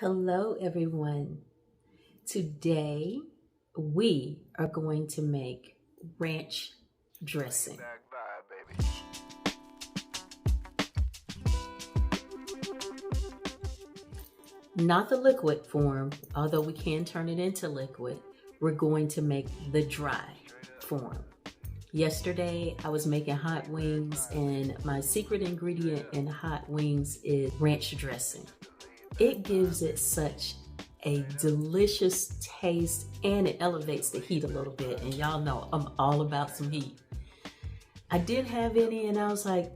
Hello, everyone. Today we are going to make ranch dressing. Not the liquid form, although we can turn it into liquid. We're going to make the dry form. Yesterday I was making hot wings, and my secret ingredient in hot wings is ranch dressing. It gives it such a delicious taste, and it elevates the heat a little bit. And y'all know I'm all about some heat. I didn't have any, and I was like,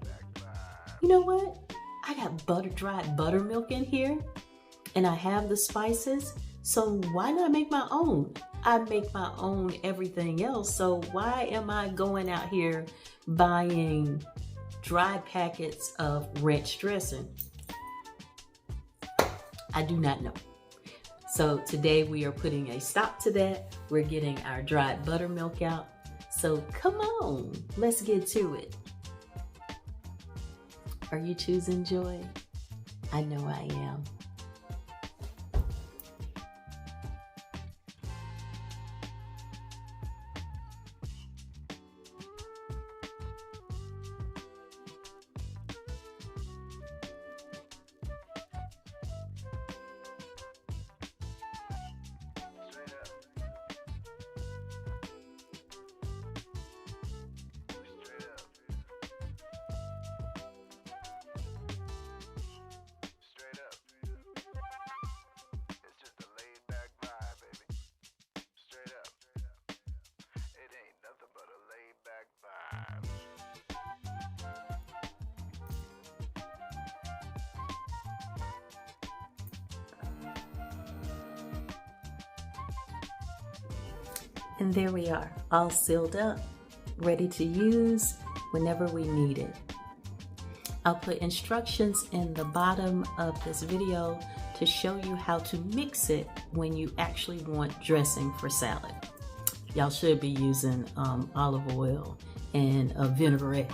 you know what? I got dried buttermilk in here, and I have the spices, so why not make my own? I make my own everything else, so why am I going out here buying dry packets of ranch dressing? I do not know. So today we are putting a stop to that. We're getting our dried buttermilk out. So come on, let's get to it. Are you choosing joy? I know I am. And there we are, all sealed up, ready to use whenever we need it. I'll put instructions in the bottom of this video to show you how to mix it when you actually want dressing for salad. Y'all should be using olive oil and a vinaigrette.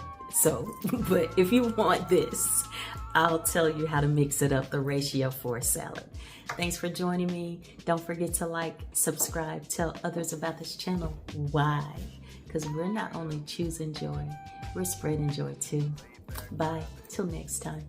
But if you want this, I'll tell you how to mix it up, the ratio for a salad. Thanks for joining me. Don't forget to like, subscribe, tell others about this channel. Why? Because we're not only choosing joy, we're spreading joy too. Bye, till next time.